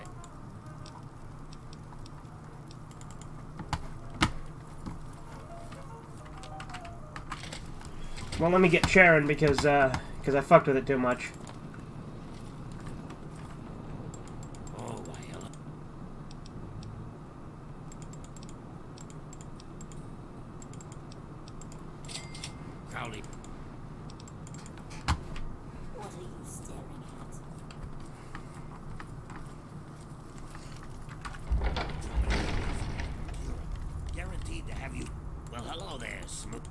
Well, let me get Sharon because I fucked with it too much. Oh, why, hello. Crowley. What are you staring at? Guaranteed to have you. Well, hello there, Smooth.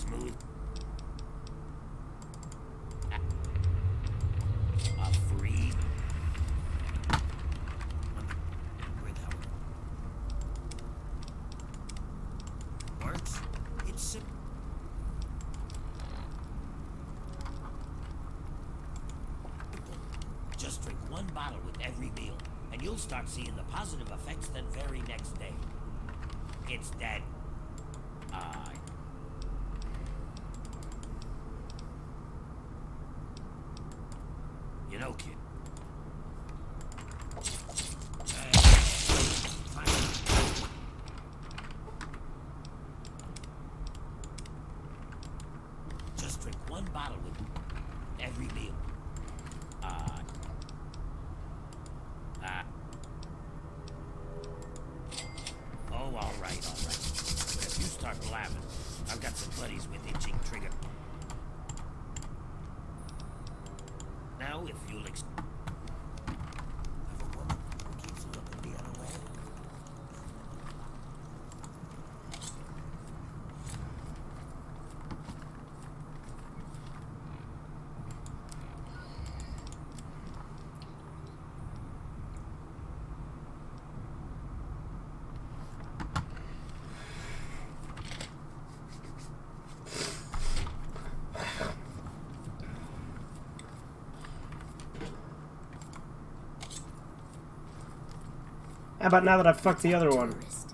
smooth. A free. Where the hell? Works? It's simple. Just drink one bottle with every meal, and you'll start seeing the positive effects the very next day. It's that. You know, kid. Just drink one bottle with every meal. Oh, all right. But if you start blabbing, I've got some buddies with itching trigger. Now, if you'll have a woman who keeps looking the other way. How about now that I've fucked the other one? Tourist.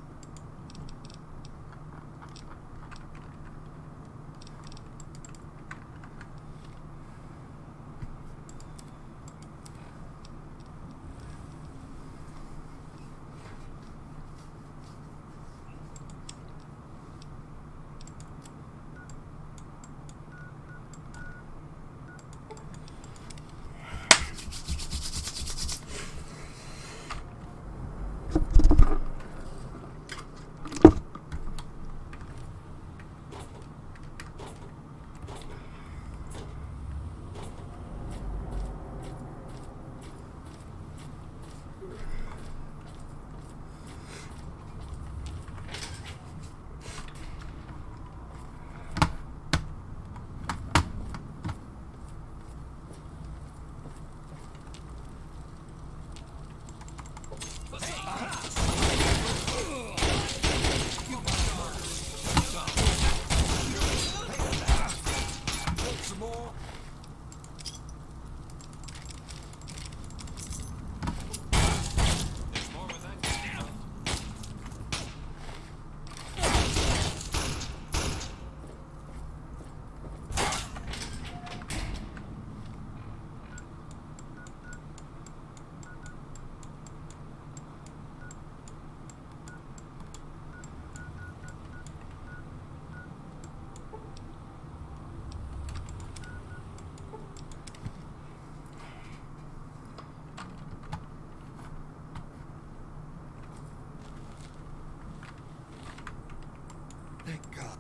Thank God.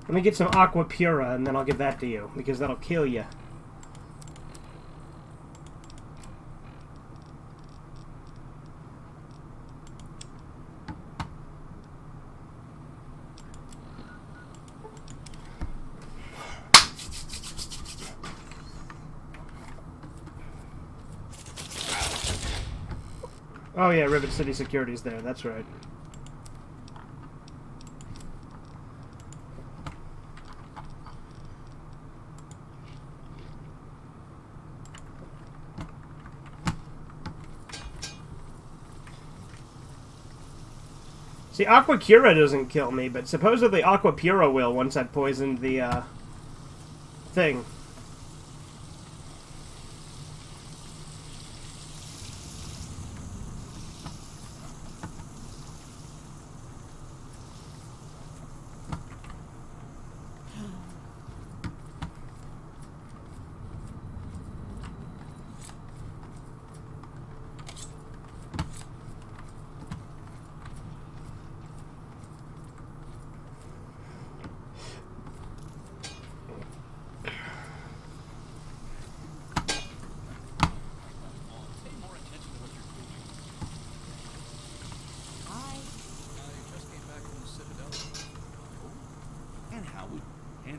Let me get some Aqua Pura, and then I'll give that to you, because that'll kill you. Oh yeah, Rivet City Security's there, that's right. See, Aqua Cura doesn't kill me, but supposedly Aqua Pura will once I've poisoned the, thing.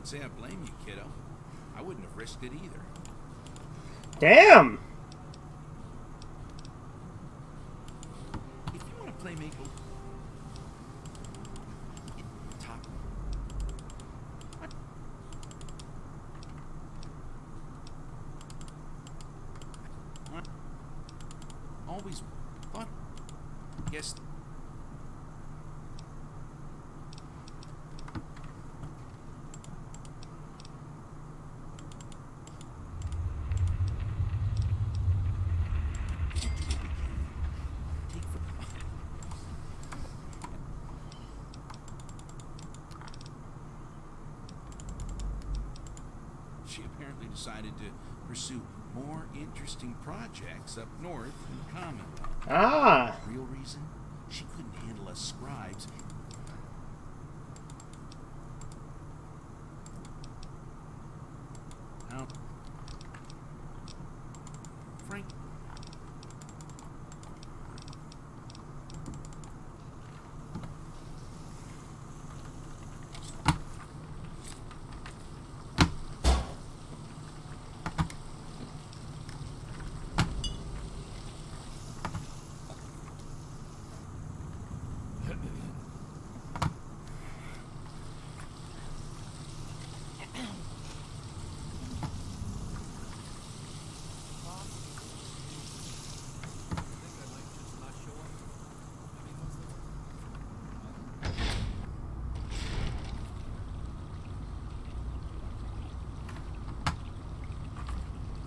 say I blame you, kiddo. I wouldn't have risked it either. Damn. If you want to play make top. Always thought. Guess. She apparently decided to pursue more interesting projects up north in Commonwealth. Ah. Real reason? She couldn't handle us scribes. Now, Frank.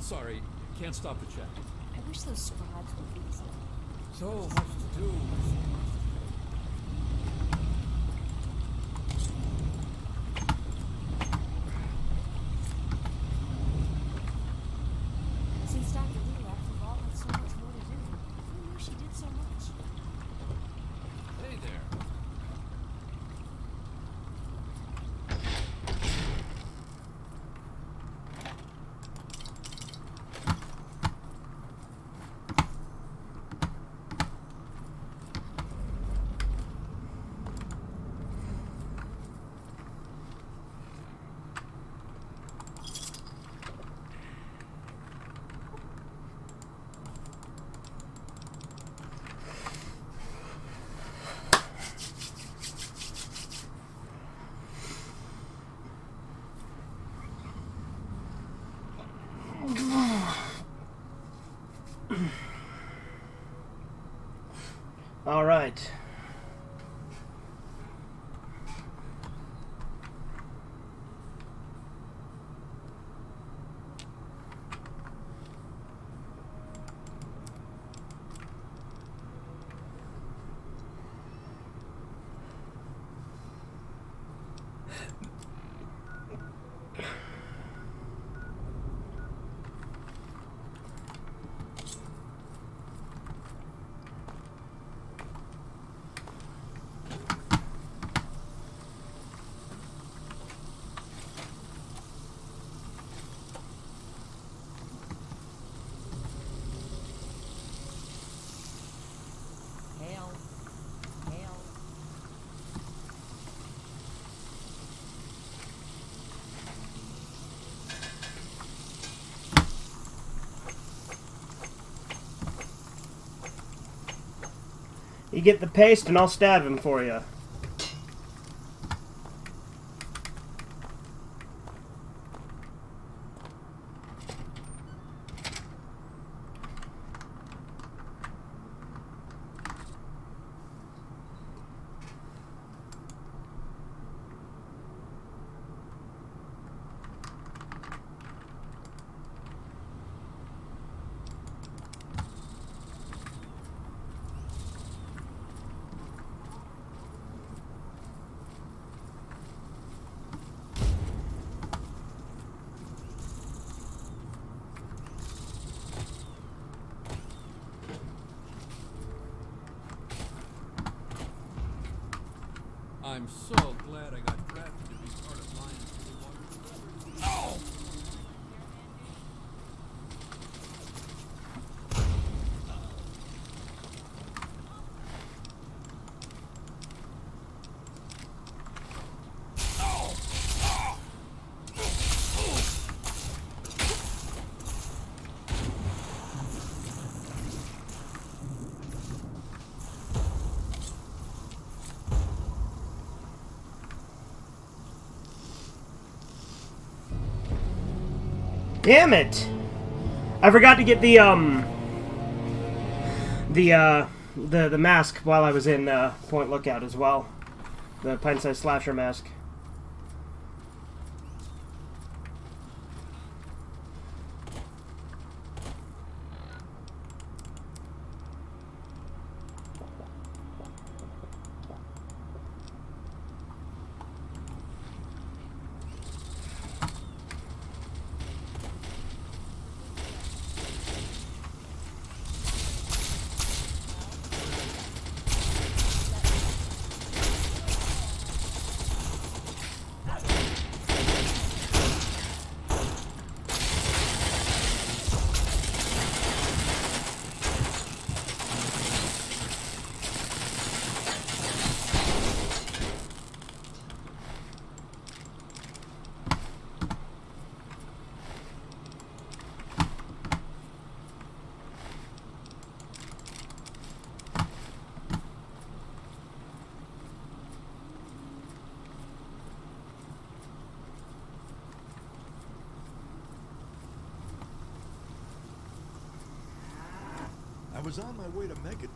Sorry, can't stop the check. I wish those scribes would easy. So much to do. Since Dr. Lee left, we've all had so much more to do. Who knew she did so much? Hey there. All right. Hail. Hail. You get the paste and I'll stab him for you. I'm so glad I got drafted to be part of Lions for the Water. Oh! Damn it! I forgot to get the mask while I was in Point Lookout as well. The pint-sized slasher mask. I was on my way to Mega.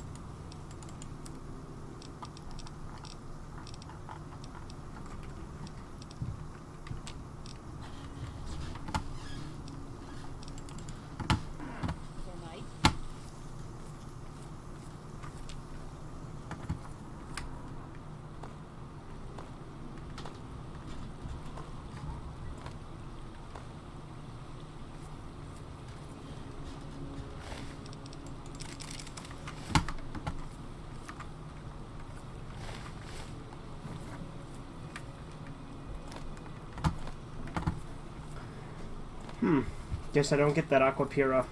Guess I don't get that Aquapura.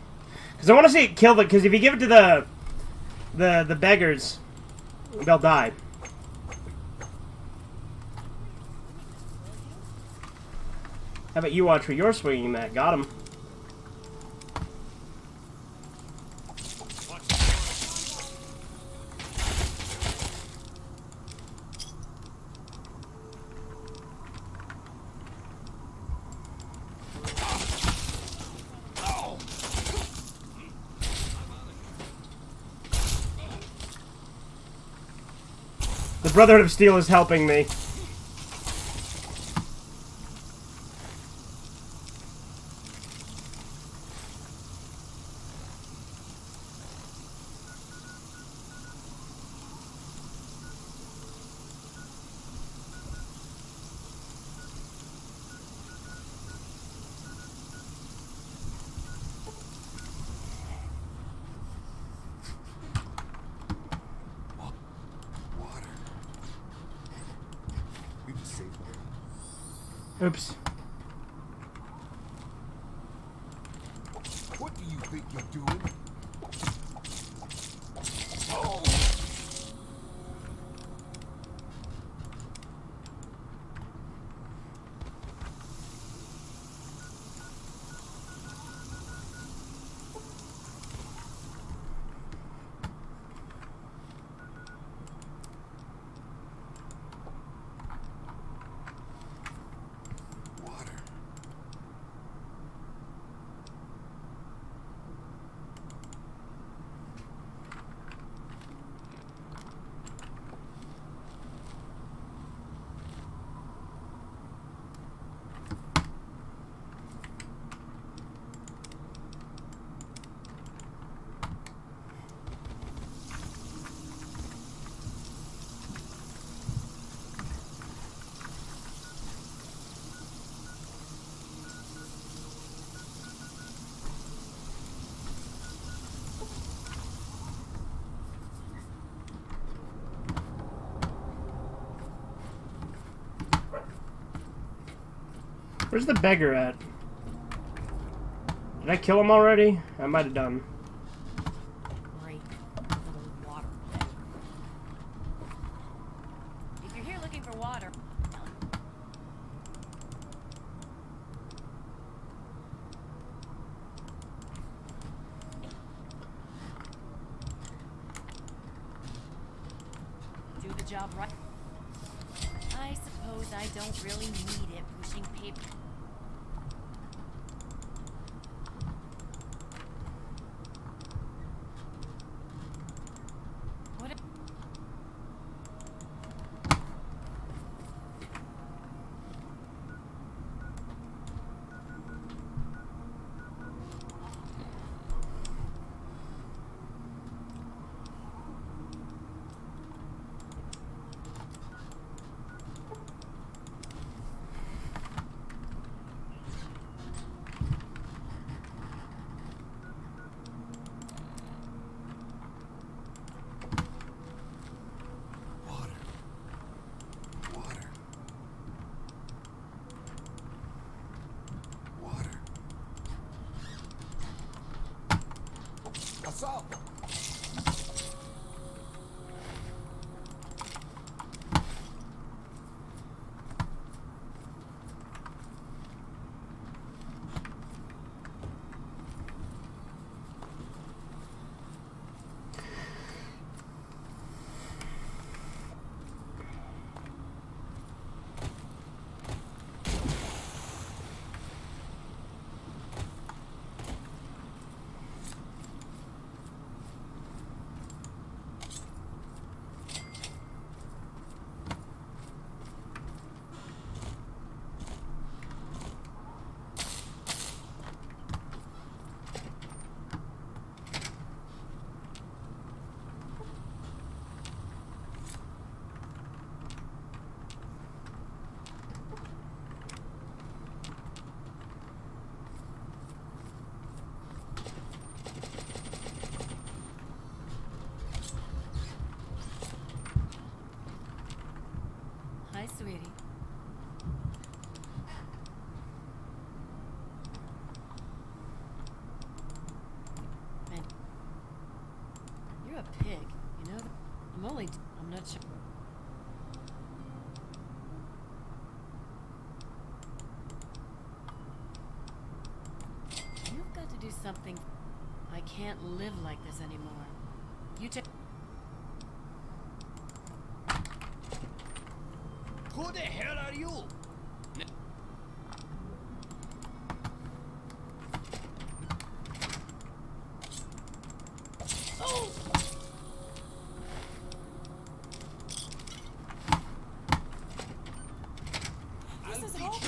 Because I want to see it kill the... Because if you give it to the beggars, they'll die. How about you watch where you're swinging that? Got him. The Brotherhood of Steel is helping me. Oops. What do you think you're doing? Where's the beggar at? Did I kill him already? I might have done. Great. A little water. If you're here looking for water. Do the job right. I suppose I don't really need it pushing paper. Assault! Hi, sweetie. Man, you're a pig, you know? I'm not sure. You've got to do something. I can't live like this anymore. You take. Who the hell are you? This is awful.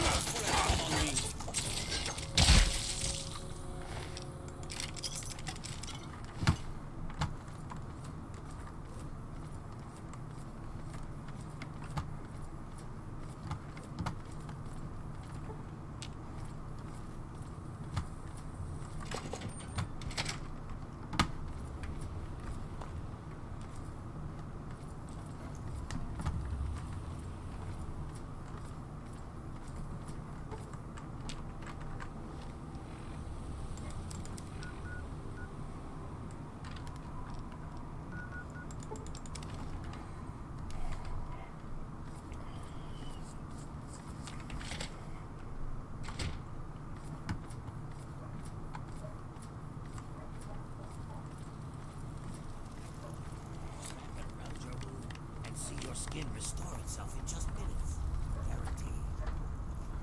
Around your wound and see your skin restore itself in just minutes. Guaranteed.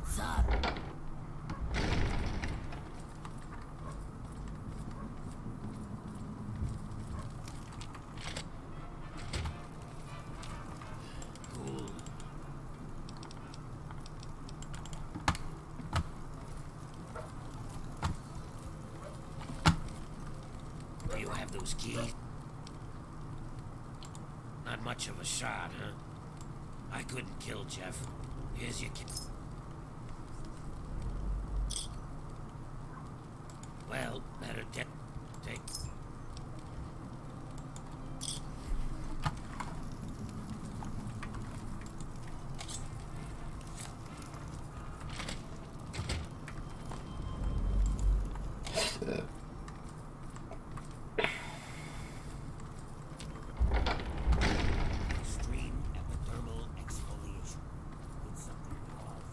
Son, Cool. Do you have those keys? Not much of a shot, huh? I couldn't kill Jeff. Here's your key. Well, better take. Extreme epithermal exfoliation. It's something called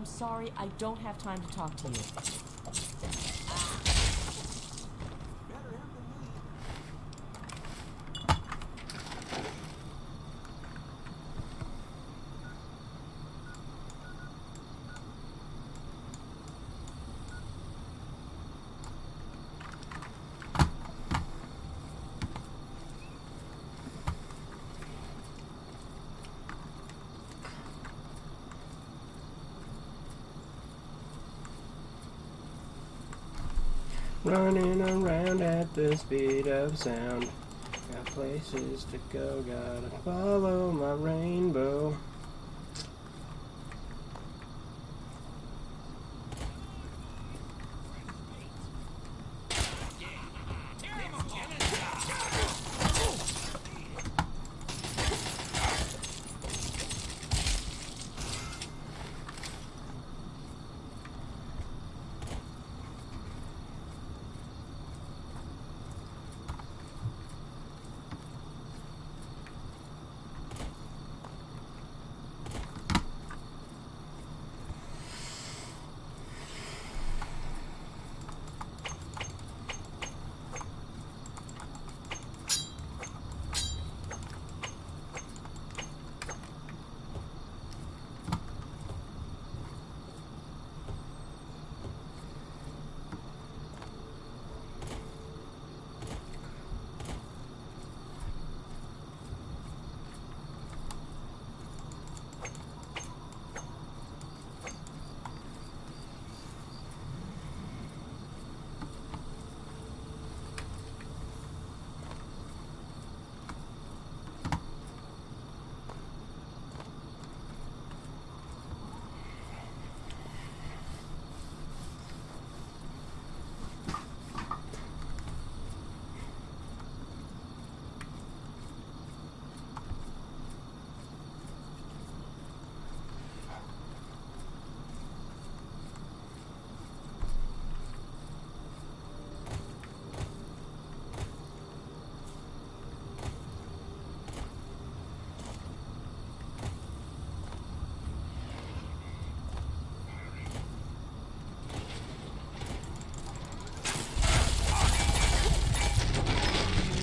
I'm sorry, I don't have time to talk to you. Running around at the speed of sound. Got places to go, gotta follow my rainbow.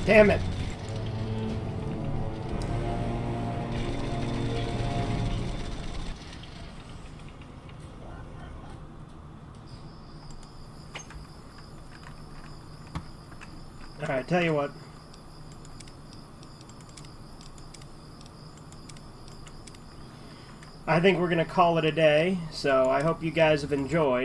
Damn it. Alright, tell you what. I think we're going to call it a day, so I hope you guys have enjoyed.